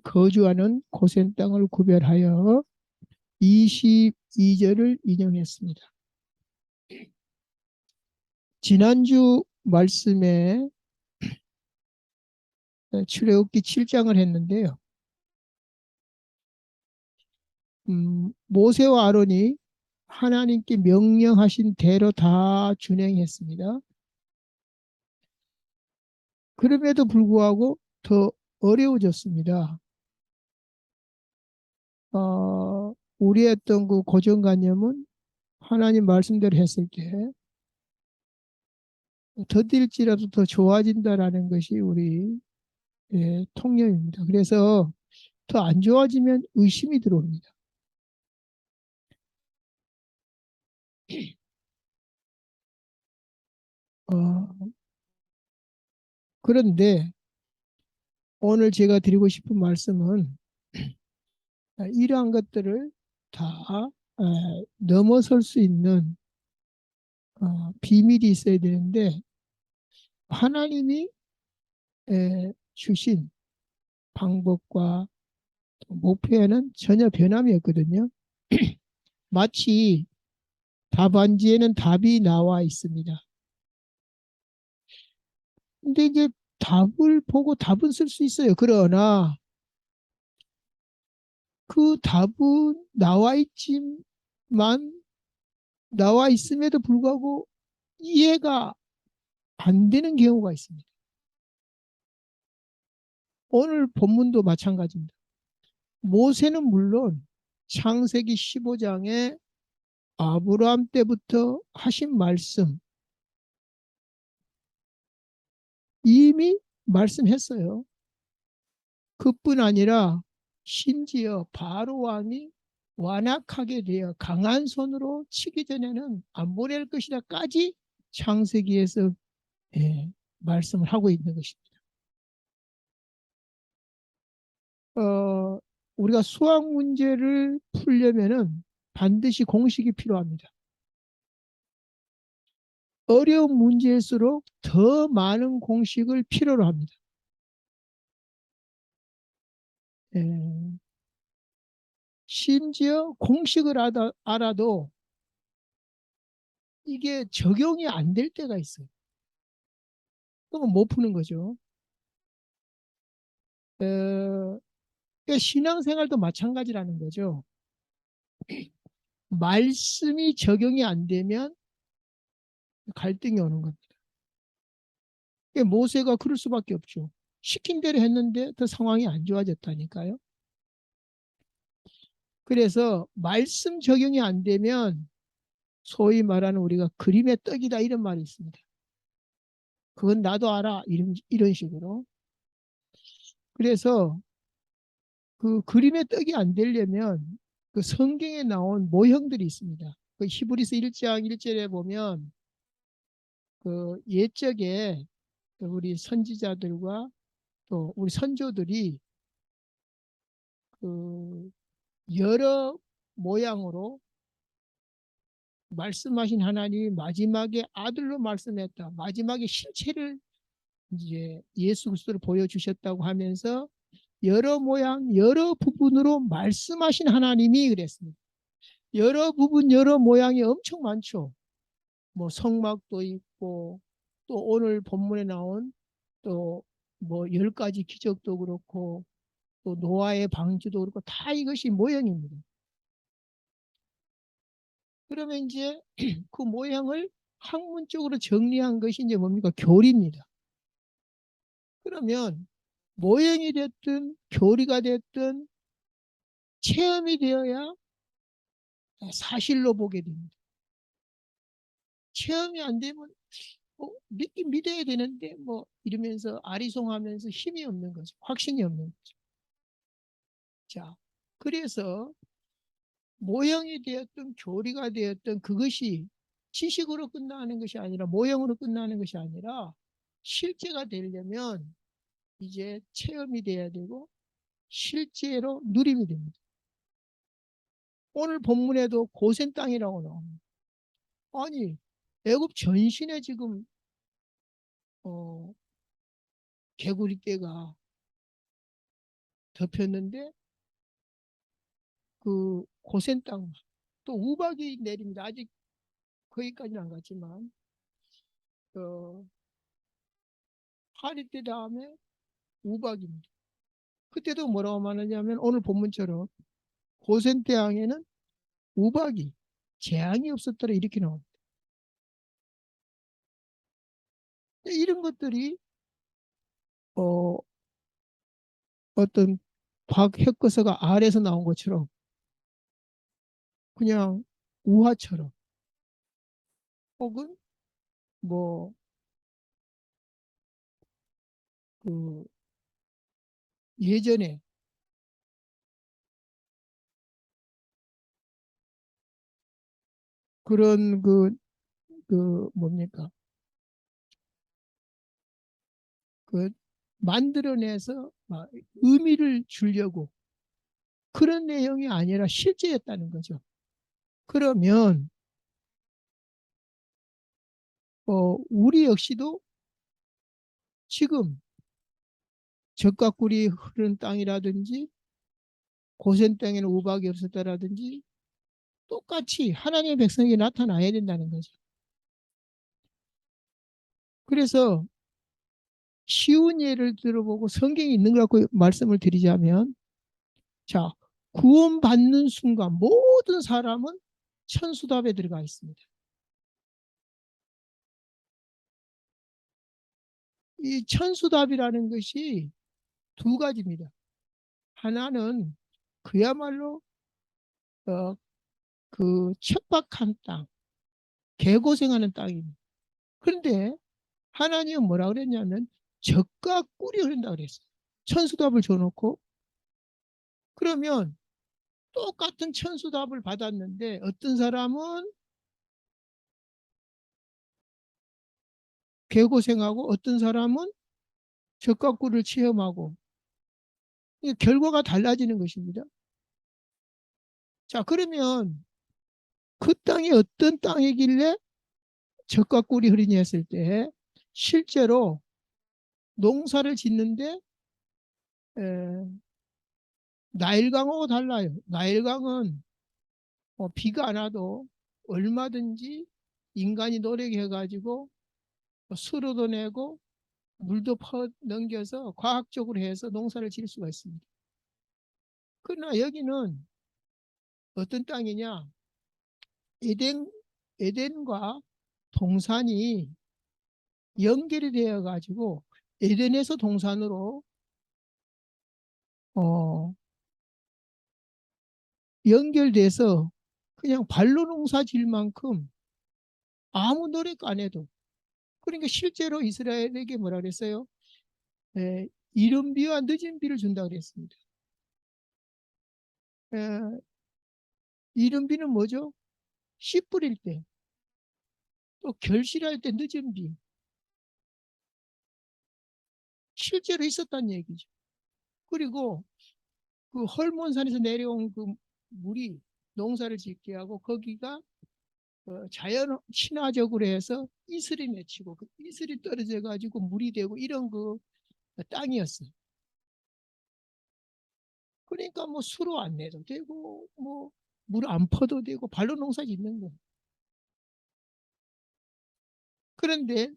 거주하는 고센 땅을 구별하여 22절을 인용했습니다. 지난주 말씀에 출애굽기 7장을 했는데요. 모세와 아론이 하나님께 명령하신 대로 다 준행했습니다. 그럼에도 불구하고 더 어려워졌습니다. 우리의 어떤 그 고정관념은 하나님 말씀대로 했을 때 더딜지라도 더 좋아진다라는 것이 우리 통념입니다. 그래서 더 안 좋아지면 의심이 들어옵니다. 어, 그런데 오늘 제가 드리고 싶은 말씀은 이러한 것들을 다 넘어설 수 있는 비밀이 있어야 되는데 하나님이 주신 방법과 목표에는 전혀 변함이 없거든요. 마치 답안지에는 답이 나와 있습니다. 근데 이제 답을 보고 답은 쓸 수 있어요. 그러나 그 답은 나와 있지만 나와 있음에도 불구하고 이해가 안 되는 경우가 있습니다. 오늘 본문도 마찬가지입니다. 모세는 물론 창세기 15장에 아브라함 때부터 하신 말씀 이미 말씀했어요. 그뿐 아니라 심지어 바로 왕이 완악하게 되어 강한 손으로 치기 전에는 안 보낼 것이라까지 창세기에서 말씀을 하고 있는 것입니다. 어, 우리가 수학 문제를 풀려면은 반드시 공식이 필요합니다. 어려운 문제일수록 더 많은 공식을 필요로 합니다. 예, 심지어 공식을 알아도 이게 적용이 안 될 때가 있어요. 그러면 못 푸는 거죠. 어, 그러니까 신앙생활도 마찬가지라는 거죠. 말씀이 적용이 안 되면 갈등이 오는 겁니다. 그러니까 모세가 그럴 수밖에 없죠. 시킨 대로 했는데 더 상황이 안 좋아졌다니까요. 그래서 말씀 적용이 안 되면 소위 말하는 우리가 그림의 떡이다 이런 말이 있습니다. 그건 나도 알아 이런 식으로. 그래서 그 그림의 떡이 안 되려면 그 성경에 나온 모형들이 있습니다. 그 히브리서 1장 1절에 보면 그 옛적에 우리 선지자들과 또 우리 선조들이 그 여러 모양으로 말씀하신 하나님이 마지막에 아들로 말씀했다. 마지막에 실체를 이제 예수 그리스도를 보여주셨다고 하면서 여러 모양, 여러 부분으로 말씀하신 하나님이 그랬습니다. 여러 부분, 여러 모양이 엄청 많죠. 뭐 성막도 있고 또 오늘 본문에 나온 또 뭐 10가지 기적도 그렇고 또 노아의 방주도 그렇고 다 이것이 모형입니다. 그러면 이제 그 모형을 학문적으로 정리한 것이 이제 뭡니까? 교리입니다. 그러면 모형이 됐든 교리가 됐든 체험이 되어야 사실로 보게 됩니다. 체험이 안 되면 믿긴 믿어야 되는데 뭐 이러면서 아리송하면서 힘이 없는 거죠. 확신이 없는 거죠. 자, 그래서 모형이 되었든 교리가 되었든 그것이 지식으로 끝나는 것이 아니라 모형으로 끝나는 것이 아니라 실제가 되려면 이제 체험이 돼야 되고 실제로 누림이 됩니다. 오늘 본문에도 고센 땅이라고 나옵니다. 아니 애굽 전신에 지금 어, 개구리 떼가 덮였는데 그 고센 땅, 또 우박이 내립니다. 아직 거기까지는 안 갔지만 어, 파리 때 다음에 우박입니다. 그때도 뭐라고 말하냐면 오늘 본문처럼 고센 땅에는 우박이 재앙이 없었더라 이렇게 나옵니다. 이런 것들이 어, 어떤 과학 혁거서가 아래에서 나온 것처럼 그냥 우화처럼 혹은 뭐 그 예전에 그런 그 뭡니까 그 만들어내서 막 의미를 주려고 그런 내용이 아니라 실제였다는 거죠. 그러면 우리 역시도 지금 젖과 꿀이 흐르는 땅이라든지 고센 땅에는 우박이 없었다라든지 똑같이 하나님의 백성에게 나타나야 된다는 거죠. 그래서 쉬운 예를 들어보고 성경이 있는 것 갖고 말씀을 드리자면 자, 구원받는 순간 모든 사람은 천수답에 들어가 있습니다. 이 천수답이라는 것이 두 가지입니다. 하나는 그야말로 어, 그 척박한 땅, 개고생하는 땅입니다. 그런데 하나님은 뭐라 그랬냐면 젖과 꿀이 흐른다 그랬어요. 천수답을 줘놓고 그러면 똑같은 천수답을 받았는데 어떤 사람은 개고생하고 어떤 사람은 젖과 꿀을 체험하고 결과가 달라지는 것입니다. 자, 그러면 그 땅이 어떤 땅이길래 젖과 꿀이 흐르냐 했을 때 실제로 농사를 짓는데 에, 나일강하고 달라요. 나일강은 비가 안 와도 얼마든지 인간이 노력해가지고 수로도 내고 물도 퍼 넘겨서 과학적으로 해서 농사를 지을 수가 있습니다. 그러나 여기는 어떤 땅이냐? 에덴, 에덴과 동산이 연결이 되어 가지고 에덴에서 동산으로 어, 연결돼서 그냥 발로 농사 질 만큼 아무 노력 안 해도 그러니까 실제로 이스라엘에게 뭐라 그랬어요? 이른 비와 늦은 비를 준다 그랬습니다. 에, 이른 비는 뭐죠? 씨 뿌릴 때, 또 결실할 때 늦은 비. 실제로 있었다는 얘기죠. 그리고 그 헐몬산에서 내려온 그 물이 농사를 짓게 하고 거기가 자연 친화적으로 해서 이슬이 맺히고 그 이슬이 떨어져 가지고 물이 되고 이런 그 땅이었어요. 그러니까 뭐 수로 안 내도 되고 뭐 물 안 퍼도 되고 발로 농사 짓는 거. 그런데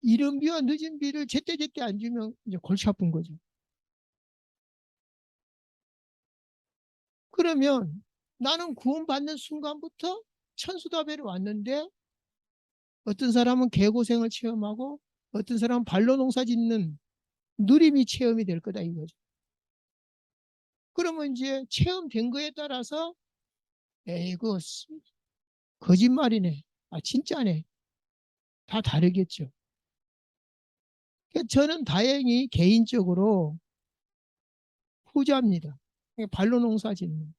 이른 비와 늦은 비를 제때제때 안 주면 이제 골치 아픈 거죠. 그러면 나는 구원받는 순간부터 천수다배로 왔는데 어떤 사람은 개고생을 체험하고 어떤 사람은 발로 농사 짓는 누림이 체험이 될 거다 이거죠. 그러면 이제 체험된 거에 따라서 에이그 거짓말이네. 아 진짜네. 다 다르겠죠. 그러니까 저는 다행히 개인적으로 후자입니다. 발로 농사 짓는.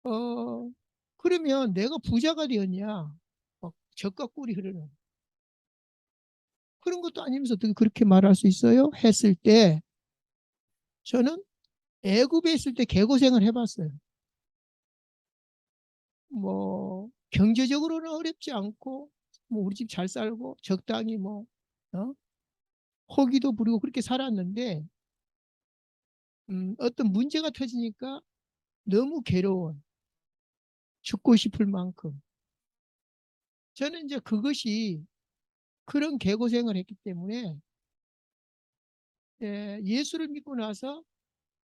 어 그러면 내가 부자가 되었냐? 젖과 꿀이 흐르는 그런 것도 아니면서 어떻게 그렇게 말할 수 있어요? 했을 때 저는 애굽에 있을 때 개고생을 해봤어요. 뭐 경제적으로는 어렵지 않고 뭐 우리 집 잘 살고 적당히 뭐 어? 호기도 부리고 그렇게 살았는데 어떤 문제가 터지니까 너무 괴로워. 죽고 싶을 만큼. 저는 이제 그것이 그런 개고생을 했기 때문에 예수를 믿고 나서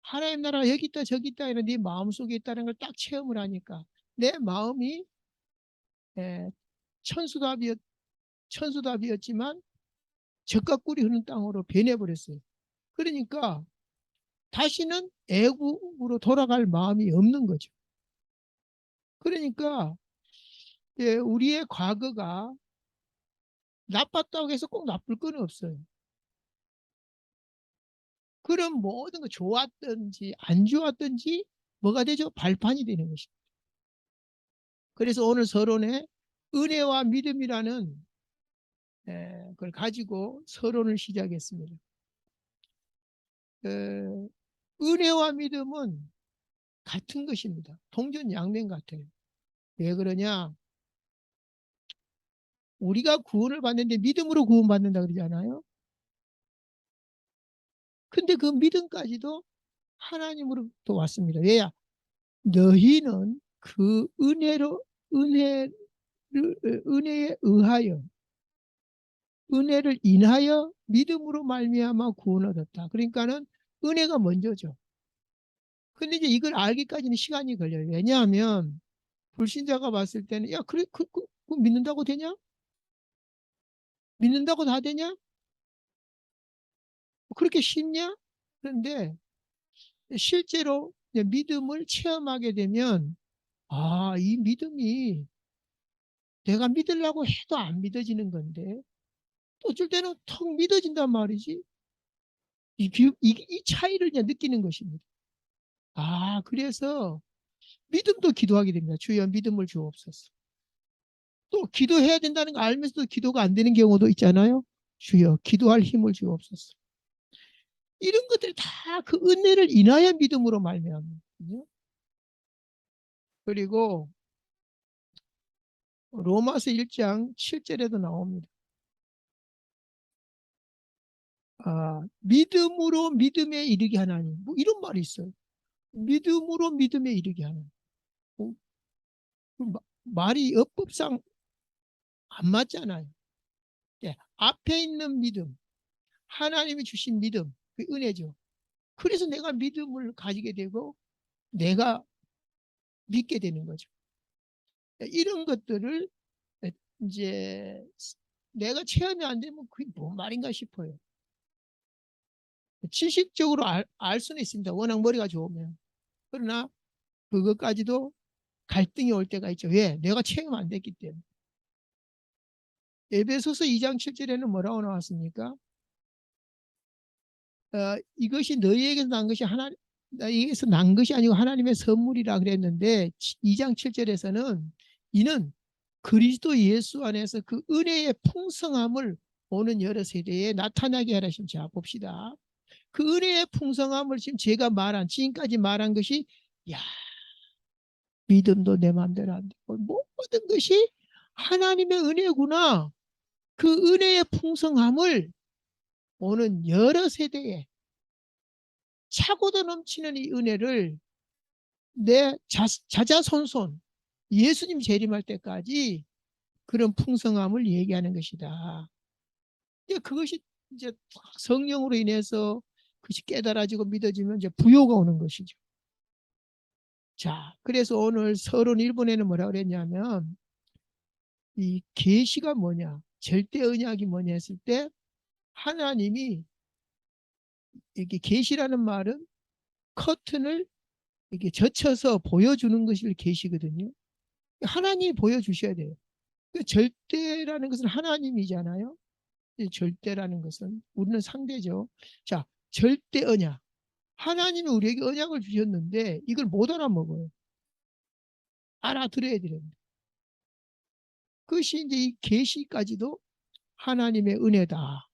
하나님 나라가 여기 있다 저기 있다 이런 네 마음속에 있다는 걸 딱 체험을 하니까 내 마음이 예, 천수답이었, 천수답이었지만 젖과 꿀이 흐르는 땅으로 변해버렸어요. 그러니까 다시는 애국으로 돌아갈 마음이 없는 거죠. 그러니까 우리의 과거가 나빴다고 해서 꼭 나쁠 건 없어요. 그럼 모든 거 좋았든지 안 좋았든지 뭐가 되죠? 발판이 되는 것입니다. 그래서 오늘 서론에 은혜와 믿음이라는 그걸 가지고 서론을 시작했습니다. 은혜와 믿음은 같은 것입니다. 동전양면 같아요. 왜 그러냐? 우리가 구원을 받는데 믿음으로 구원받는다 그러잖아요. 근데 그 믿음까지도 하나님으로부터 왔습니다. 왜야? 너희는 그 은혜를, 은혜에 의하여, 은혜를 인하여 믿음으로 말미암아 구원을 얻었다. 그러니까는 은혜가 먼저죠. 근데 이제 이걸 알기까지는 시간이 걸려요. 왜냐하면 불신자가 봤을 때는 야, 그래, 그 믿는다고 되냐? 믿는다고 다 되냐? 그렇게 쉽냐? 그런데 실제로 믿음을 체험하게 되면 아, 이 믿음이 내가 믿으려고 해도 안 믿어지는 건데 또 어쩔 때는 턱 믿어진단 말이지. 이 차이를 그냥 느끼는 것입니다. 아, 그래서 믿음도 기도하게 됩니다. 주여 믿음을 주옵소서. 또 기도해야 된다는 거 알면서도 기도가 안 되는 경우도 있잖아요. 주여 기도할 힘을 주옵소서. 이런 것들이 다 그 은혜를 인하여 믿음으로 말미암는 거예요. 그리고 로마서 1장 7절에도 나옵니다. 아, 믿음으로 믿음에 이르게 하나니 뭐 이런 말이 있어요. 믿음으로 믿음에 이르게 하는 말이 어법상 안 맞잖아요. 예, 앞에 있는 믿음, 하나님이 주신 믿음, 그 은혜죠. 그래서 내가 믿음을 가지게 되고 내가 믿게 되는 거죠. 이런 것들을 이제 내가 체험이 안 되면 그게 뭔 말인가 싶어요. 지식적으로 알 수는 있습니다. 워낙 머리가 좋으면. 그러나 그것까지도 갈등이 올 때가 있죠. 왜? 내가 체험 안 됐기 때문에. 에베소서 2장 7절에는 뭐라고 나왔습니까? 이것이 너희에게서 난 것이 너희에게서 난 것이 아니고 하나님의 선물이라 그랬는데 2장 7절에서는 이는 그리스도 예수 안에서 그 은혜의 풍성함을 오는 여러 세대에 나타나게 하라신. 자, 봅시다. 그 은혜의 풍성함을 지금 제가 지금까지 말한 것이 야, 믿음도 내 마음대로 안 되고 모든 것이 하나님의 은혜구나. 그 은혜의 풍성함을 오는 여러 세대에 차고도 넘치는 이 은혜를 내 자자손손 예수님 재림할 때까지 그런 풍성함을 얘기하는 것이다. 그것이 이제 성령으로 인해서 그것이 깨달아지고 믿어지면 이제 부요가 오는 것이죠. 자, 그래서 오늘 서론 1번에는 뭐라 그랬냐면 이 계시가 뭐냐, 절대 언약이 뭐냐 했을 때 하나님이 이렇게 계시라는 말은 커튼을 이렇게 젖혀서 보여주는 것을 계시거든요. 하나님이 보여주셔야 돼요. 그 절대라는 것은 하나님이잖아요. 절대라는 것은 우리는 상대죠. 자, 절대 언약. 하나님이 우리에게 언약을 주셨는데 이걸 못 알아먹어요. 알아들어야 됩니다. 그것이 이제 이 계시까지도 하나님의 은혜다.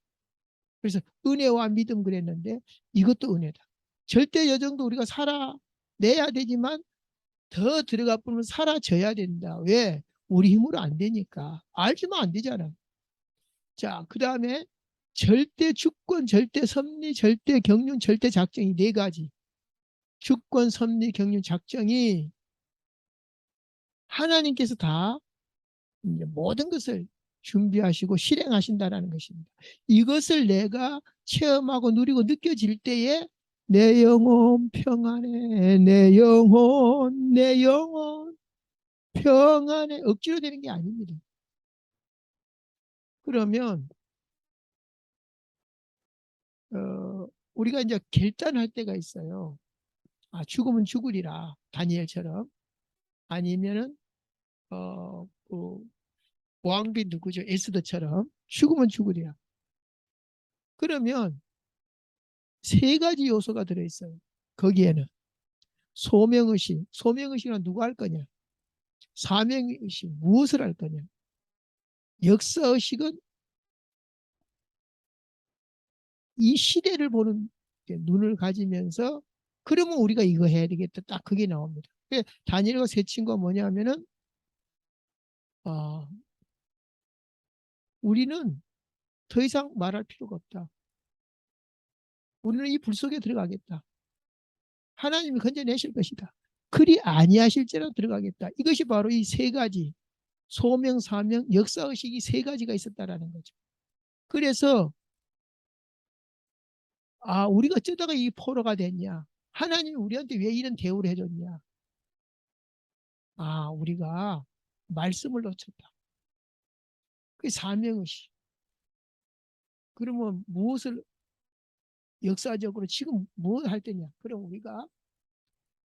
그래서 은혜와 믿음 그랬는데 이것도 은혜다. 절대 여정도 우리가 살아내야 되지만 더 들어가 보면 사라져야 된다. 왜? 우리 힘으로 안 되니까. 알지만 안 되잖아. 자, 그 다음에 절대 주권, 절대 섭리, 절대 경륜, 절대 작정이 네 가지. 주권, 섭리, 경륜, 작정이 하나님께서 다 이제 모든 것을 준비하시고 실행하신다라는 것입니다. 이것을 내가 체험하고 누리고 느껴질 때에 내 영혼 평안해, 내 영혼 평안해. 억지로 되는 게 아닙니다. 그러면 우리가 이제 결단할 때가 있어요. 아, 죽으면 죽으리라. 다니엘처럼. 아니면은 그 왕비 누구죠? 에스더처럼 죽으면 죽으리라. 그러면 세 가지 요소가 들어있어요. 거기에는 소명의식, 소명의식은 누가 할 거냐? 사명의식, 무엇을 할 거냐? 역사의식은 이 시대를 보는 눈을 가지면서 그러면 우리가 이거 해야 되겠다. 딱 그게 나옵니다. 다니엘과 세 친구가 뭐냐면은 아, 우리는 더 이상 말할 필요가 없다. 우리는 이 불 속에 들어가겠다. 하나님이 건져내실 것이다. 그리 아니하실지라도 들어가겠다. 이것이 바로 이 세 가지 소명, 사명, 역사의식이 세 가지가 있었다라는 거죠. 그래서 우리가 어쩌다가 이 포로가 됐냐? 하나님이 우리한테 왜 이런 대우를 해줬냐? 우리가 말씀을 놓쳤다. 그게 사명의식. 그러면 무엇을 역사적으로 지금 뭐 할 때냐? 그럼 우리가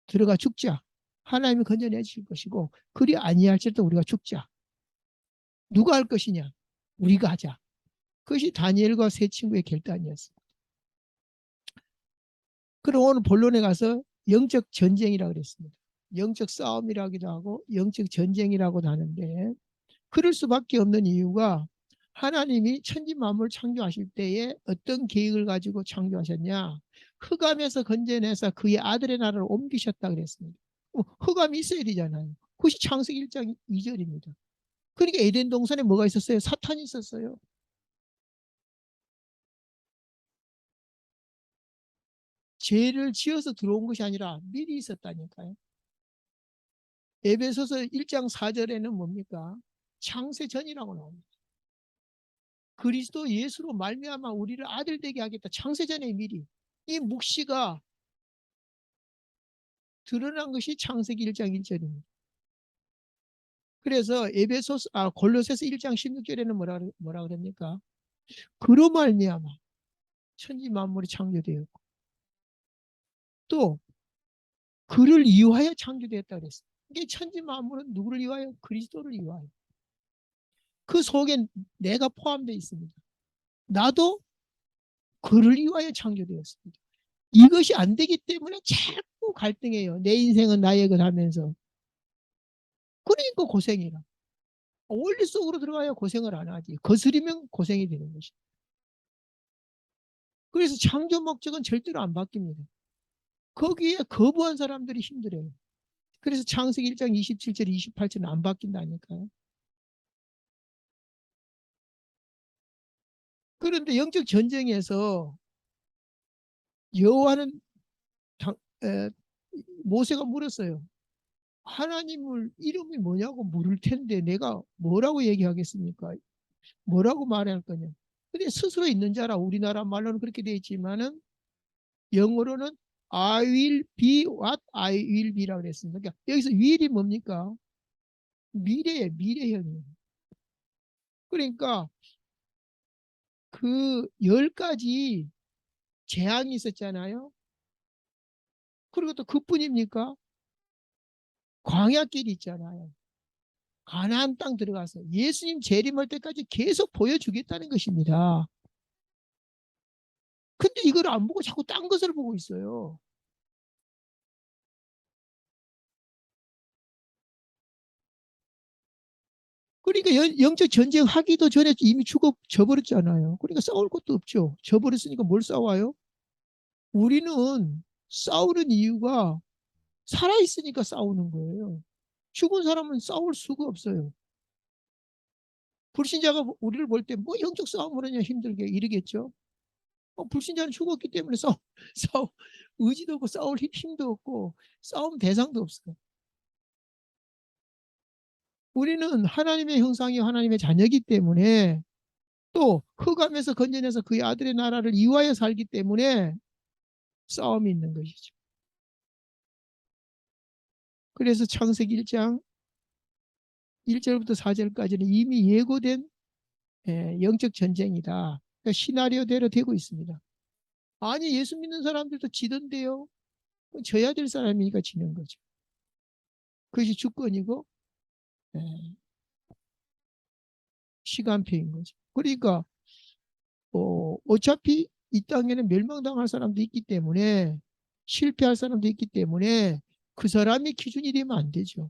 들어가 죽자. 하나님이 건져내 주실 것이고 그리 아니할지라도 우리가 죽자. 누가 할 것이냐? 우리가 하자. 그것이 다니엘과 세 친구의 결단이었습니다. 그럼 오늘 본론에 가서 영적 전쟁이라고 그랬습니다. 영적 싸움이라기도 하고 영적 전쟁이라고도 하는데 그럴 수밖에 없는 이유가 하나님이 천지 만물을 창조하실 때에 어떤 계획을 가지고 창조하셨냐? 흑암에서 건져내서 그의 아들의 나라를 옮기셨다 그랬습니다. 흑암이 있어야 되잖아요. 그것이 창세기 1장 2절입니다. 그러니까 에덴 동산에 뭐가 있었어요? 사탄이 있었어요. 죄를 지어서 들어온 것이 아니라 미리 있었다니까요. 에베소서 1장 4절에는 뭡니까? 창세 전이라고 나옵니다. 그리스도 예수로 말미암아 우리를 아들 되게 하겠다. 창세 전에 미리. 이 묵시가 드러난 것이 창세기 1장 1절입니다. 그래서 골로새서 1장 16절에는 뭐라 그럽니까? 그로 말미암아 천지 만물이 창조되었고 또 그를 위하여 창조되었다 그랬어요. 이게 천지 만물은 누구를 위하여? 그리스도를 위하여. 그 속에 내가 포함되어 있습니다. 나도 그를 위하여 창조되었습니다. 이것이 안 되기 때문에 자꾸 갈등해요. 내 인생은 나의 것 하면서. 그러니까 고생이라. 원리 속으로 들어가야 고생을 안 하지. 거스리면 고생이 되는 것이. 그래서 창조 목적은 절대로 안 바뀝니다. 거기에 거부한 사람들이 힘들어요. 그래서 창세기 1장 27절, 28절은 안 바뀐다니까요. 그런데 영적 전쟁에서 여호와는 모세가 물었어요. 하나님을 이름이 뭐냐고 물을 텐데 내가 뭐라고 얘기하겠습니까? 뭐라고 말할 거냐? 근데 스스로 있는 자라 우리나라 말로는 그렇게 되어 있지만은 영어로는 I will be what I will be라고 그랬습니다. 그러니까 여기서 will이 뭡니까? 미래형이에요. 그러니까 그 10가지 재앙이 있었잖아요. 그리고 또 그뿐입니까? 광야길이 있잖아요. 가나안 땅 들어가서 예수님 재림할 때까지 계속 보여주겠다는 것입니다. 근데 이걸 안 보고 자꾸 딴 것을 보고 있어요. 그러니까 영적 전쟁 하기도 전에 이미 져버렸잖아요. 그러니까 싸울 것도 없죠. 져버렸으니까 뭘 싸워요? 우리는 싸우는 이유가 살아있으니까 싸우는 거예요. 죽은 사람은 싸울 수가 없어요. 불신자가 우리를 볼 때 뭐 영적 싸움을 하냐 힘들게 이러겠죠. 불신자는 죽었기 때문에 싸움, 의지도 없고 싸울 힘도 없고 싸움 대상도 없어요. 우리는 하나님의 형상이 하나님의 자녀이기 때문에 또 흑암에서 건져내서 그의 아들의 나라를 이루하여 살기 때문에 싸움이 있는 것이죠. 그래서 창세기 1장 1절부터 4절까지는 이미 예고된 영적 전쟁이다. 그러니까 시나리오대로 되고 있습니다. 아니 예수 믿는 사람들도 지던데요. 져야 될 사람이니까 지는 거죠. 그것이 주권이고 시간표인 거죠. 그러니까 어차피 이 땅에는 멸망당할 사람도 있기 때문에 실패할 사람도 있기 때문에 그 사람이 기준이 되면 안 되죠.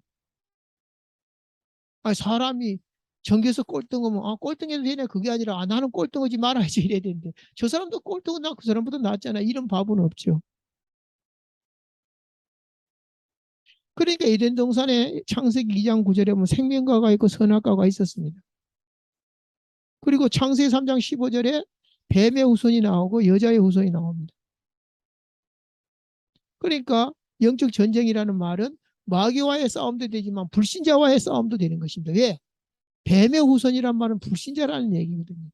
아니, 사람이 전교에서 꼴등하면 꼴등해도 되네 그게 아니라 나는 꼴등하지 말아야지 이래야 되는데 저 사람도 꼴등은 나 그 사람보다 낫잖아 이런 바보는 없죠. 그러니까 에덴 동산에 창세기 2장 9절에 보면 생명과가 있고 선악과가 있었습니다. 그리고 창세기 3장 15절에 뱀의 후손이 나오고 여자의 후손이 나옵니다. 그러니까 영적 전쟁이라는 말은 마귀와의 싸움도 되지만 불신자와의 싸움도 되는 것입니다. 왜? 뱀의 후손이란 말은 불신자라는 얘기거든요.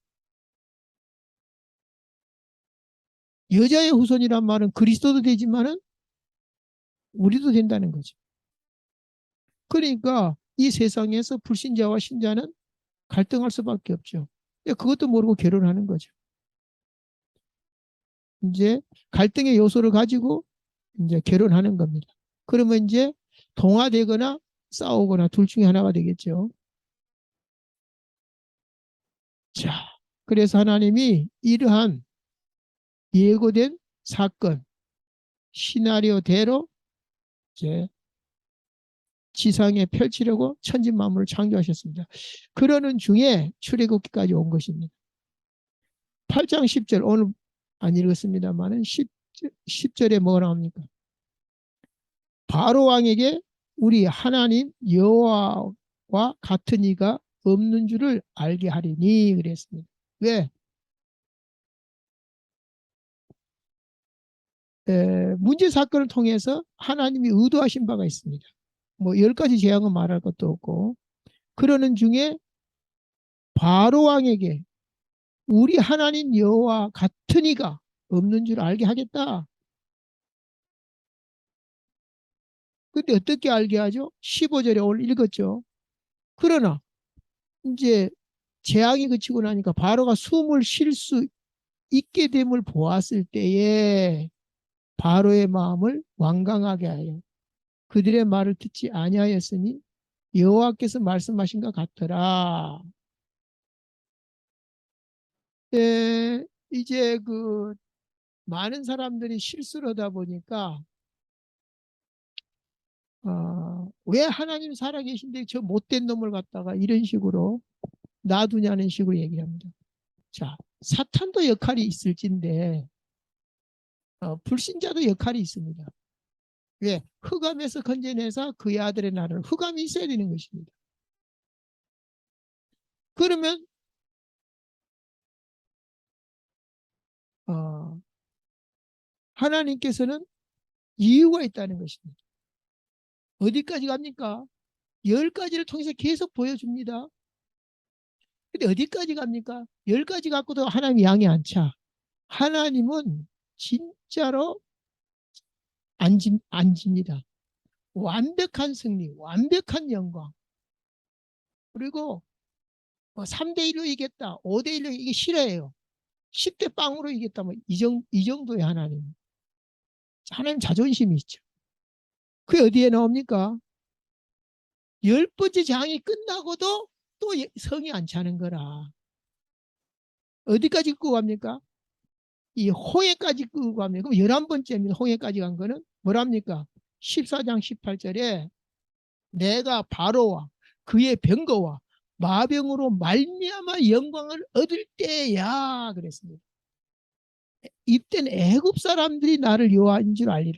여자의 후손이란 말은 그리스도도 되지만은 우리도 된다는 거죠. 그러니까 이 세상에서 불신자와 신자는 갈등할 수밖에 없죠. 그것도 모르고 결혼하는 거죠. 이제 갈등의 요소를 가지고 이제 결혼하는 겁니다. 그러면 이제 동화되거나 싸우거나 둘 중에 하나가 되겠죠. 자, 그래서 하나님이 이러한 예고된 사건, 시나리오대로 이제 지상에 펼치려고 천지만물을 창조하셨습니다. 그러는 중에 출애굽기까지 온 것입니다. 8장 10절 오늘 안 읽었습니다만 10절에 뭐가 나옵니까? 바로 왕에게 우리 하나님 여호와와 같은 이가 없는 줄을 알게 하리니 그랬습니다. 왜? 문제 사건을 통해서 하나님이 의도하신 바가 있습니다. 뭐 10가지 재앙은 말할 것도 없고 그러는 중에 바로 왕에게 우리 하나님 여호와 같은 이가 없는 줄 알게 하겠다. 근데 어떻게 알게 하죠? 15절에 오늘 읽었죠. 그러나 이제 재앙이 그치고 나니까 바로가 숨을 쉴 수 있게 됨을 보았을 때에 바로의 마음을 완강하게 하여 그들의 말을 듣지 아니하였으니 여호와께서 말씀하신 것 같더라. 이제 그 많은 사람들이 실수를 하다 보니까 왜 하나님 살아계신데 저 못된 놈을 갖다가 이런 식으로 놔두냐는 식으로 얘기합니다. 자, 사탄도 역할이 있을진데 불신자도 역할이 있습니다. 왜? 흑암에서 건져내서 그의 아들의 나라를 흑암이 있어야 되는 것입니다. 그러면 하나님께서는 이유가 있다는 것입니다. 어디까지 갑니까? 10가지를 통해서 계속 보여줍니다. 근데 어디까지 갑니까? 10가지 갖고도 하나님 양이 안 차. 하나님은 진짜로 안 집니다. 완벽한 승리, 완벽한 영광. 그리고 3대1로 이겼다, 5대1로 이게 싫어해요. 10대 빵으로 이겼다, 이 정도의 하나님. 하나님 자존심이 있죠. 그게 어디에 나옵니까? 10번째 장이 끝나고도 또 성이 안 차는 거라. 어디까지 끄고 갑니까? 이 홍해까지 끄고 갑니다. 그럼 11번째입니다. 홍해까지 간 거는 뭐랍니까? 14장 18절에 내가 바로와 그의 병거와 마병으로 말미암아 영광을 얻을 때야 그랬습니다. 이때는 애굽 사람들이 나를 여호와인 줄 알리라.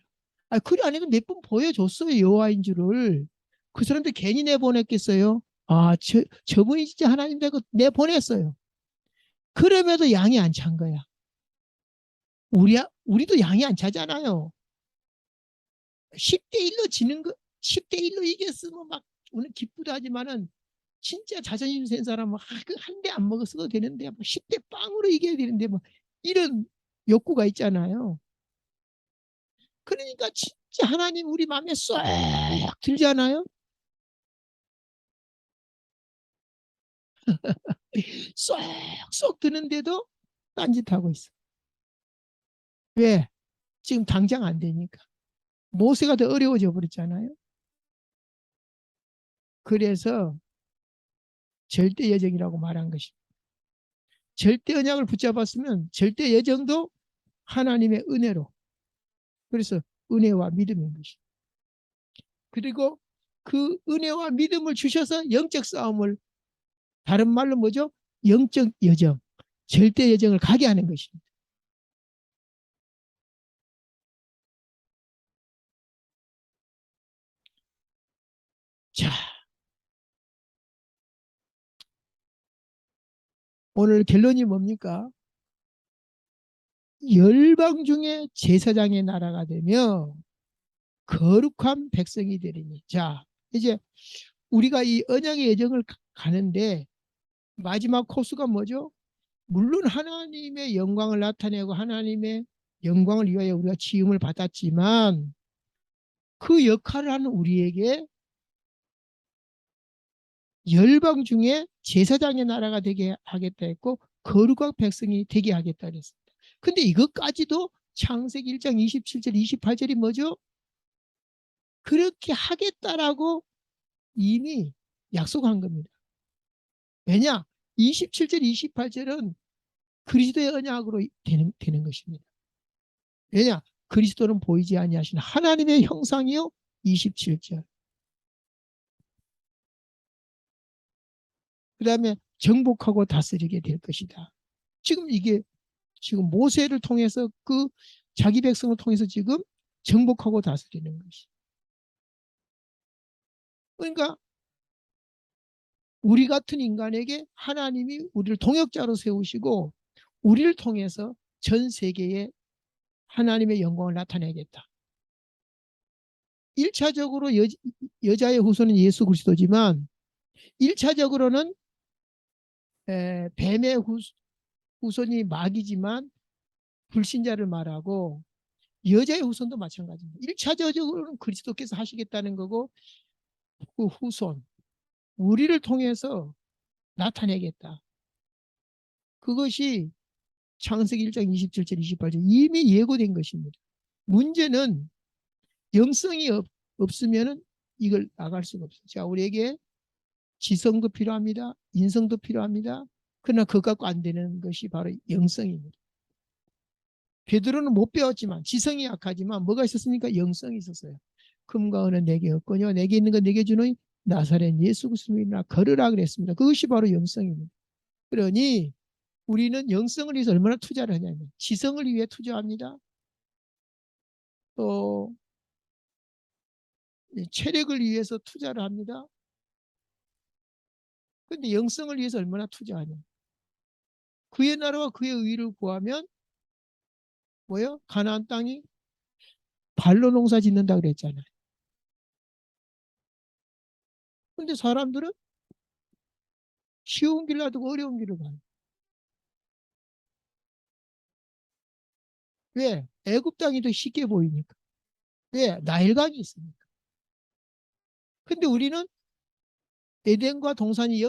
그래 아니면 몇 번 보여줬어요 여호와인 줄을. 그 사람들 괜히 내보냈겠어요? 저분이 진짜 하나님 되고 내보냈어요. 그럼에도 양이 안 찬 거야. 우리도 양이 안 차잖아요. 10대 1로 지는 거, 10대 1로 이겼으면 막 오늘 기쁘다 하지만은 진짜 자존심 센 사람은 한 대 안 먹었어도 되는데 뭐 10대 빵으로 이겨야 되는데 뭐 이런 욕구가 있잖아요. 그러니까 진짜 하나님 우리 마음에 쏙 들잖아요. 쏙쏙 드는데도 딴짓하고 있어. 왜? 지금 당장 안 되니까. 모세가 더 어려워져 버렸잖아요. 그래서 절대 여정이라고 말한 것이. 절대 언약을 붙잡았으면 절대 여정도 하나님의 은혜로. 그래서 은혜와 믿음인 것이. 그리고 그 은혜와 믿음을 주셔서 영적 싸움을, 다른 말로 뭐죠? 영적 여정, 절대 여정을 가게 하는 것입니다. 자, 오늘 결론이 뭡니까? 열방 중에 제사장의 나라가 되며 거룩한 백성이 되리니. 자, 이제 우리가 이 언약의 여정을 가는데 마지막 코스가 뭐죠? 물론 하나님의 영광을 나타내고 하나님의 영광을 위하여 우리가 지음을 받았지만 그 역할을 하는 우리에게 열방 중에 제사장의 나라가 되게 하겠다 했고 거룩한 백성이 되게 하겠다 그랬습니다. 근데 이것까지도 창세기 1장 27절 28절이 뭐죠? 그렇게 하겠다라고 이미 약속한 겁니다. 왜냐? 27절 28절은 그리스도의 언약으로 되는 것입니다. 왜냐? 그리스도는 보이지 아니하시는 하나님의 형상이요. 27절. 그 다음에 정복하고 다스리게 될 것이다. 지금 이게 지금 모세를 통해서 그 자기 백성을 통해서 지금 정복하고 다스리는 것이. 그러니까 우리 같은 인간에게 하나님이 우리를 동역자로 세우시고 우리를 통해서 전 세계에 하나님의 영광을 나타내겠다. 1차적으로 여자의 후손은 예수 그리스도지만 1차적으로는 뱀의 후손이 마귀지만 불신자를 말하고 여자의 후손도 마찬가지입니다. 1차적으로는 그리스도께서 하시겠다는 거고 그 후손, 우리를 통해서 나타내겠다. 그것이 창세기 1장 27절 28절 이미 예고된 것입니다. 문제는 영성이 없으면 이걸 나갈 수가 없어요. 자, 우리에게 지성도 필요합니다. 인성도 필요합니다. 그러나 그거 갖고 안 되는 것이 바로 영성입니다. 베드로는 못 배웠지만 지성이 약하지만 뭐가 있었습니까? 영성이 있었어요. 금과 은은 내게 없거니와 내게 있는 건 내게 주노니 나사렛 예수 그리스도이나 걸으라 그랬습니다. 그것이 바로 영성입니다. 그러니 우리는 영성을 위해서 얼마나 투자를 하냐면 지성을 위해 투자합니다. 또 체력을 위해서 투자를 합니다. 그런데 영성을 위해서 얼마나 투자하냐. 그의 나라와 그의 의를 구하면 뭐요? 가나안 땅이 발로 농사 짓는다 그랬잖아요. 근데 사람들은 쉬운 길 놔두고 어려운 길을 가요. 왜? 애굽 땅이 더 쉽게 보이니까. 왜? 나일강이 있으니까. 근데 우리는 에덴과 동산이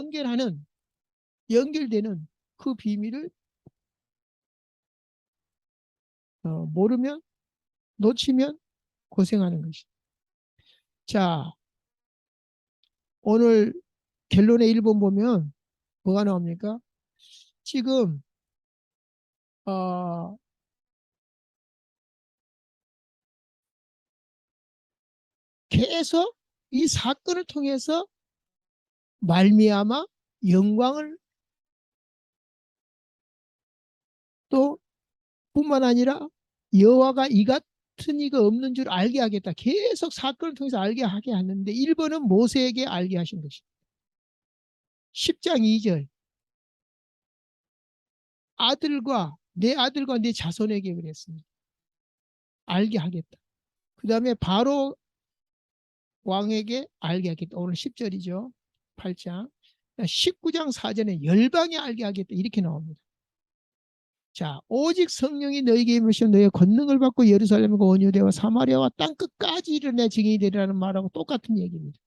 연결되는 그 비밀을 모르면, 놓치면 고생하는 것이. 자, 오늘 결론의 1번 보면 뭐가 나옵니까? 지금 어, 계속 이 사건을 통해서 말미암아 영광을 또 뿐만 아니라 여호와가 이 같은 이가 없는 줄 알게 하겠다. 계속 사건을 통해서 알게 하게 하는데 1번은 모세에게 알게 하신 것입니다. 10장 2절. 내 아들과 내 자손에게 그랬습니다. 알게 하겠다. 그 다음에 바로 왕에게 알게 하겠다. 오늘 10절이죠. 8장. 19장 4절에 열방에 알게 하겠다. 이렇게 나옵니다. 자, 오직 성령이 너에게 임하시면 너의 권능을 받고 예루살렘과 온유대와 사마리아와 땅 끝까지 이르내 증인이 되리라는 말하고 똑같은 얘기입니다.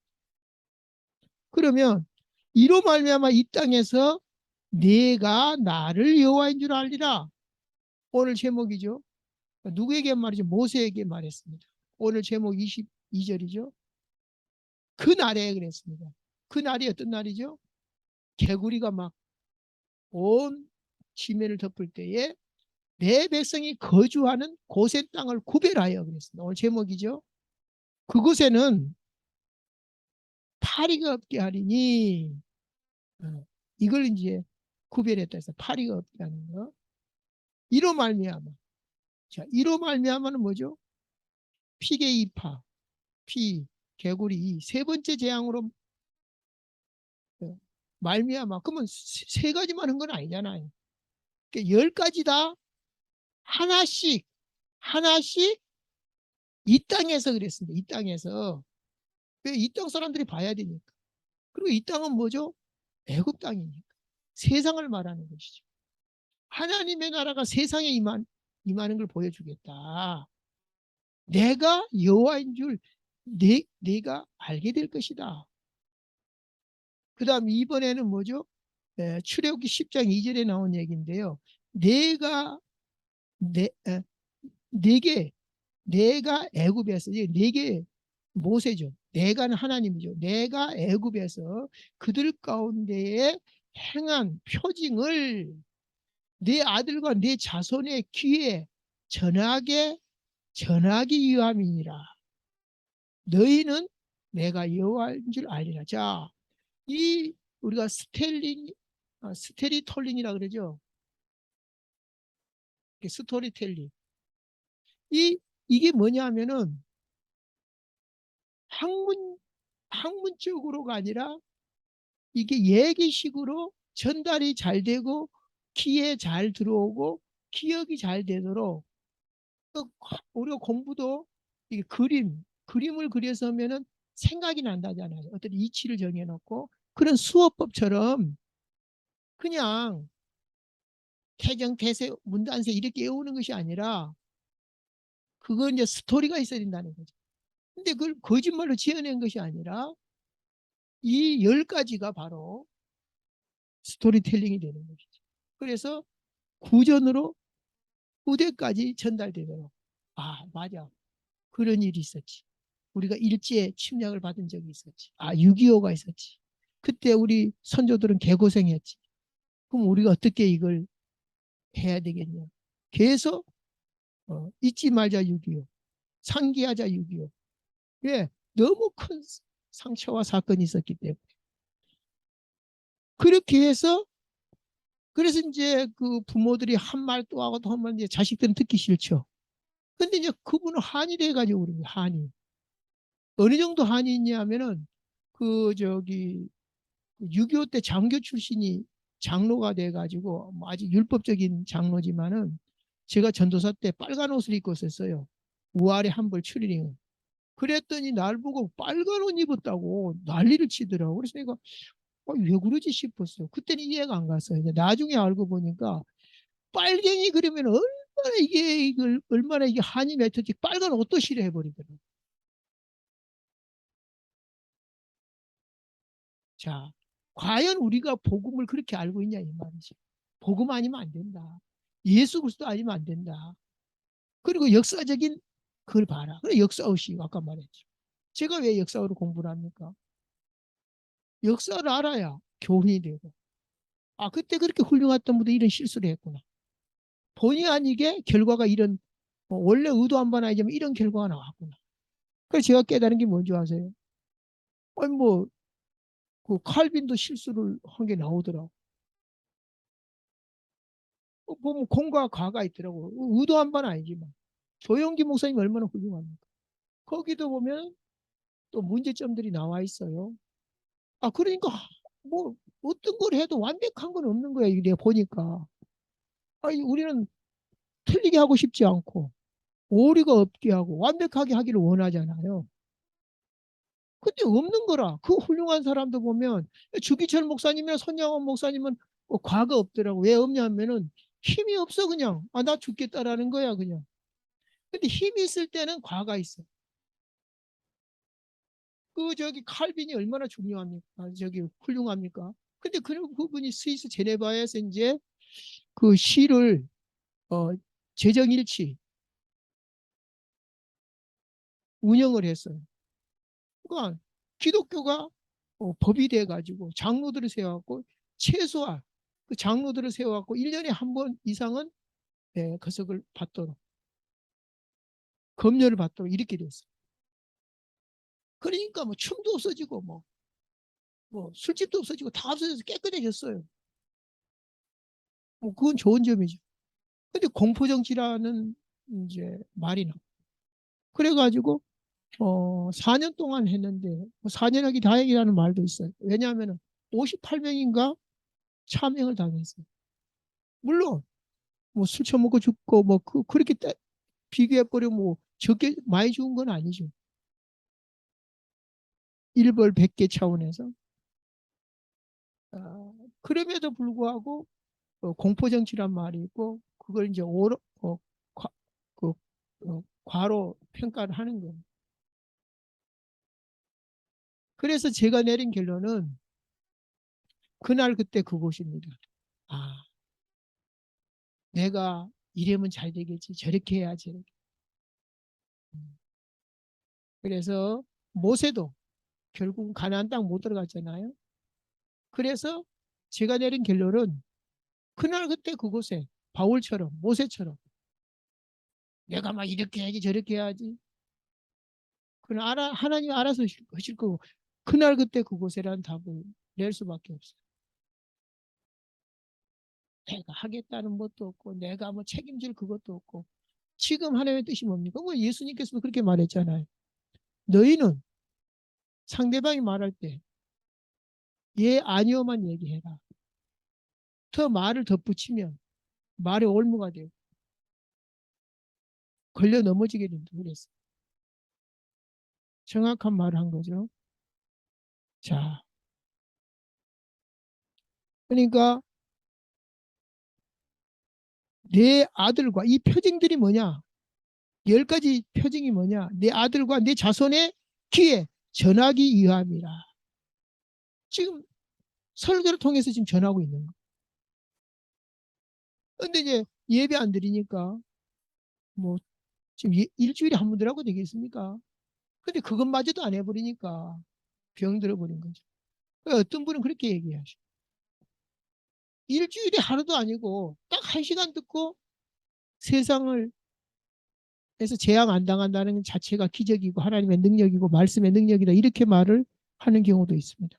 그러면 이로 말미암아 이 땅에서 내가 나를 여호와인 줄 알리라. 오늘 제목이죠. 누구에게 말이죠? 모세에게 말했습니다. 오늘 제목 22절이죠. 그 날에 그랬습니다. 그 날이 어떤 날이죠? 개구리가 막 온 지면을 덮을 때에 내 백성이 거주하는 고센 땅을 구별하여 그랬습니다. 오늘 제목이죠. 그곳에는 파리가 없게 하리니 이걸 이제 구별했다 해서 파리가 없게 하는 거. 이로 말미암아. 자, 이로 말미암아는 뭐죠? 피계 이파, 피, 개구리 이 세 번째 재앙으로 말미암아. 그러면 세 가지만 한 건 아니잖아요. 그러니까 10가지 다 하나씩 하나씩 이 땅에서 그랬습니다. 이 땅에서. 왜 이 땅 사람들이 봐야 되니까. 그리고 이 땅은 뭐죠? 애굽 땅이니까. 세상을 말하는 것이죠. 하나님의 나라가 세상에 임하는 걸 보여주겠다. 내가 여호와인 줄 내가 알게 될 것이다. 그 다음 이번에는 뭐죠? 출애굽기 10장 2절에 나온 얘기인데요. 내가 내, 에, 내게 내가 애굽에서 내게 모세죠. 내가는 하나님이죠. 내가 애굽에서 그들 가운데에 행한 표징을 내 아들과 내 자손의 귀에 전하기 위함이니라. 너희는 내가 여호와인 줄 알리라. 자, 이 우리가 스토리텔링이라 그러죠. 스토리텔링. 이게 뭐냐 하면은 학문적으로가 아니라 이게 얘기식으로 전달이 잘 되고 귀에 잘 들어오고 기억이 잘 되도록 우리가 공부도 이게 그림을 그려서 하면은 생각이 난다잖아요. 어떤 이치를 정해놓고 그런 수어법처럼 그냥 태정, 태세, 문단세 이렇게 외우는 것이 아니라 그건 이제 스토리가 있어야 된다는 거죠. 근데 그걸 거짓말로 지어낸 것이 아니라 이 10가지가 바로 스토리텔링이 되는 것이죠. 그래서 구전으로 후대까지 전달되도록 맞아. 그런 일이 있었지. 우리가 일제 침략을 받은 적이 있었지. 6.25가 있었지. 그때 우리 선조들은 개고생했지. 그럼 우리가 어떻게 이걸 해야 되겠냐. 계속 잊지 말자 6.25. 상기하자 6.25. 왜? 너무 큰 상처와 사건이 있었기 때문에. 그렇게 해서 그래서 이제 그 부모들이 한 말 또 하고 또 한 말 이제 자식들은 듣기 싫죠. 근데 이제 그분은 한이 돼가지고 그런 거예요. 한이. 어느 정도 한이 있냐면은 저기 6.25 때 장교 출신이 장로가 돼가지고 뭐 아직 율법적인 장로지만은 제가 전도사 때 빨간 옷을 입고 있었어요. 우아래 한벌 추리닝. 그랬더니 날 보고 빨간 옷 입었다고 난리를 치더라고. 그래서 내가 왜 그러지 싶었어요. 그때는 이해가 안 갔어요. 이제 나중에 알고 보니까 빨갱이 그러면 얼마나 이게 한이 맺혔지 빨간 옷도 싫어해 버리더라고. 자, 과연 우리가 복음을 그렇게 알고 있냐 이 말이지. 복음 아니면 안 된다. 예수 그리스도 아니면 안 된다. 그리고 역사적인 그걸 봐라. 그래 역사의식 아까 말했죠. 제가 왜 역사로 공부를 합니까? 역사를 알아야 교훈이 되고. 그때 그렇게 훌륭했던 분도 이런 실수를 했구나. 본의 아니게 결과가 이런 원래 의도 한 번 아니지만 이런 결과가 나왔구나. 그래서 제가 깨달은 게 뭔지 아세요? 아니 그 칼빈도 실수를 한 게 나오더라고. 보면 공과 과가 있더라고. 의도한 바는 아니지만. 조영기 목사님 얼마나 훌륭합니까? 거기도 보면 또 문제점들이 나와 있어요. 그러니까 뭐 어떤 걸 해도 완벽한 건 없는 거야. 이게 내가 보니까. 아니, 우리는 틀리게 하고 싶지 않고 오류가 없게 하고 완벽하게 하기를 원하잖아요. 근데 없는 거라. 그 훌륭한 사람도 보면 주기철 목사님이나 손양원 목사님은 뭐 과거 없더라고. 왜 없냐면은 힘이 없어 그냥. 아, 나 죽겠다라는 거야 그냥. 근데 힘이 있을 때는 과가 있어. 그 저기 칼빈이 얼마나 중요합니까? 저기 훌륭합니까? 근데 그분이 스위스 제네바에서 이제 그 시를 어, 재정일치 운영을 했어요. 그러니까 기독교가 법이 돼가지고 장로들을 세워갖고 최소한 그 장로들을 세워갖고 1년에 한 번 이상은 거석을 받도록 검열을 받도록 이렇게 됐어요. 그러니까 뭐 춤도 없어지고 뭐 술집도 없어지고 다 없어져서 깨끗해졌어요. 뭐 그건 좋은 점이죠. 근데 공포정치라는 이제 말이 나. 그래가지고 4년 동안 했는데 4년 하기 다행이라는 말도 있어요. 왜냐하면 58명인가 차명을 당했어요. 물론 뭐 술 처먹고 죽고 뭐 그렇게 비교해버리면 뭐 적게 많이 죽은 건 아니죠. 일벌 100개 차원에서. 그럼에도 불구하고 공포정치란 말이 있고 그걸 이제 과, 그, 과로 평가를 하는 거예요. 그래서 제가 내린 결론은 그날 그때 그곳입니다. 아, 내가 이러면 잘 되겠지. 저렇게 해야지. 그래서 모세도 결국 가나안 땅 못 들어갔잖아요. 그래서 제가 내린 결론은 그날 그때 그곳에 바울처럼 모세처럼 내가 막 이렇게 해야지 저렇게 해야지. 그건 하나님 알아서 하실 거고 그날 그때 그곳에란 답을 낼 수밖에 없어요. 내가 하겠다는 것도 없고 내가 뭐 책임질 그것도 없고 지금 하나님의 뜻이 뭡니까? 뭐 예수님께서도 그렇게 말했잖아요. 너희는 상대방이 말할 때 예, 아니오만 얘기해라. 더 말을 덧붙이면 말의 올무가 되고 걸려 넘어지게 된다. 그랬어. 정확한 말을 한 거죠. 자, 그러니까 내 아들과 이 표징들이 뭐냐? 10가지 표징이 뭐냐? 내 아들과 내 자손의 귀에 전하기 위함이라. 지금 설교를 통해서 지금 전하고 있는 거. 근데 이제 예배 안 드리니까 뭐 지금 일주일에 한 번 들어가도 되겠습니까? 근데 그것마저도 안 해버리니까 병 들어버린 거죠. 어떤 분은 그렇게 얘기하셔. 일주일에 하루도 아니고 딱 1시간 듣고 세상을 해서 재앙 안 당한다는 자체가 기적이고 하나님의 능력이고 말씀의 능력이다. 이렇게 말을 하는 경우도 있습니다.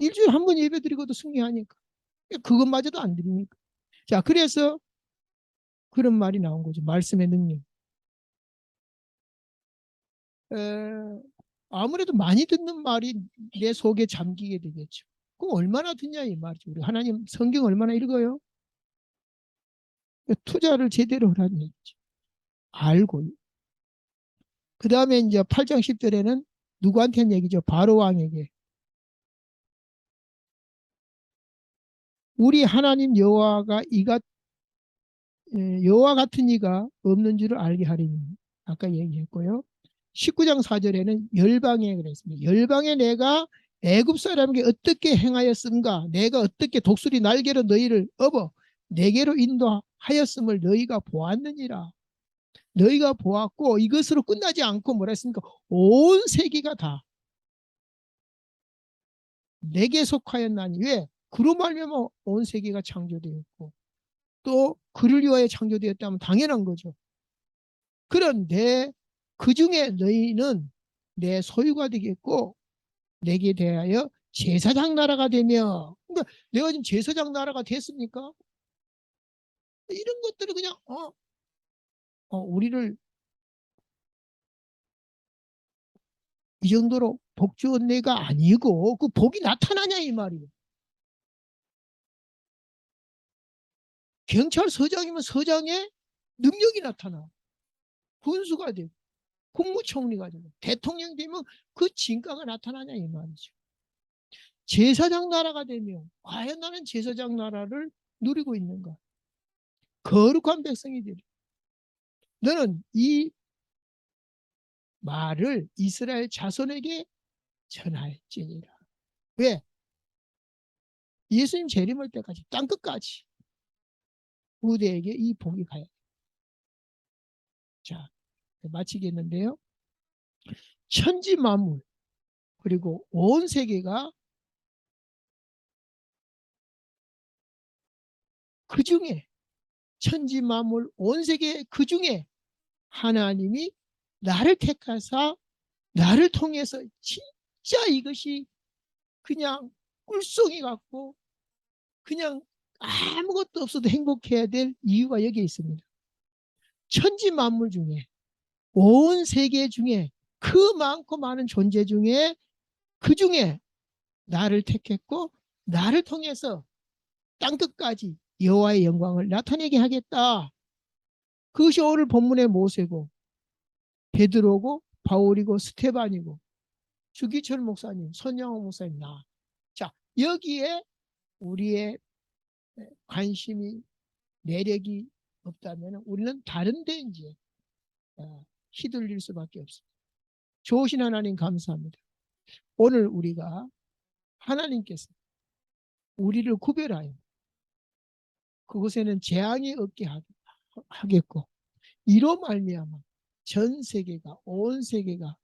일주일에 한 번 예배 드리고도 승리하니까. 그것마저도 안 드리니까. 자, 그래서 그런 말이 나온 거죠. 말씀의 능력. 에, 아무래도 많이 듣는 말이 내 속에 잠기게 되겠죠. 그럼 얼마나 듣냐 이 말이죠. 우리 하나님 성경 얼마나 읽어요? 투자를 제대로 하라는 얘기죠. 알고. 그 다음에 이제 8장 10절에는 누구한테는 얘기죠? 바로 왕에게. 우리 하나님 여호와가 여호와 같은 이가 없는 줄을 알게 하리니. 아까 얘기했고요. 19장 4절에는 열방에 그랬습니다. 열방에 내가 애굽 사람에게 어떻게 행하였음가? 내가 어떻게 독수리 날개로 너희를 업어 내게로 인도하였음을 너희가 보았느니라. 너희가 보았고 이것으로 끝나지 않고 뭐라 했습니까? 온 세계가 다 내게 속하였나니. 왜? 그로 말미암아 온 세계가 창조되었고 또 그를 위하여 창조되었다면 당연한 거죠. 그런데 그 중에 너희는 내 소유가 되겠고 내게 대하여 제사장 나라가 되며. 그러니까 내가 지금 제사장 나라가 됐습니까? 이런 것들을 그냥 우리를 이 정도로 복 주은 내가 아니고 그 복이 나타나냐 이 말이에요. 경찰서장이면 서장의 능력이 나타나. 군수가 되고 국무총리가 되고 대통령 되면 그 진가가 나타나냐 이 말이죠. 제사장 나라가 되면 과연 나는 제사장 나라를 누리고 있는가? 거룩한 백성이 되리. 너는 이 말을 이스라엘 자손에게 전할지니라. 왜? 예수님 재림할 때까지 땅끝까지 후대에게 이 복이 가야 돼. 자, 마치겠는데요. 천지 만물 그리고 온 세계가 그 중에 천지 만물 온 세계 그 중에 하나님이 나를 택하사 나를 통해서 진짜 이것이 그냥 꿀송이 같고 그냥 아무것도 없어도 행복해야 될 이유가 여기에 있습니다. 천지 만물 중에 온 세계 중에 그 많고 많은 존재 중에 그 중에 나를 택했고 나를 통해서 땅끝까지 여호와의 영광을 나타내게 하겠다. 그것이 오늘 본문의 모세고 베드로고 바울이고 스테반이고 주기철 목사님, 손양호 목사님 나. 자, 여기에 우리의 관심이 매력이 없다면 우리는 다른 데 이제 휘둘릴 수밖에 없습니다. 좋으신 하나님 감사합니다. 오늘 우리가 하나님께서 우리를 구별하여 그곳에는 재앙이 없게 하겠고 이로 말미암아 전 세계가 온 세계가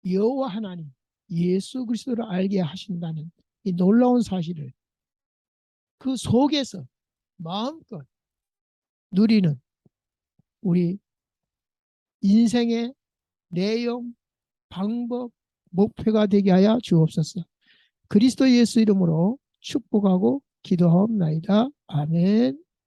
여호와 하나님 예수 그리스도를 알게 하신다는 이 놀라운 사실을 그 속에서 마음껏 누리는 우리 인생의 내용, 방법, 목표가 되게 하여 주옵소서. 그리스도 예수 이름으로 축복하고 기도하옵나이다. 아멘.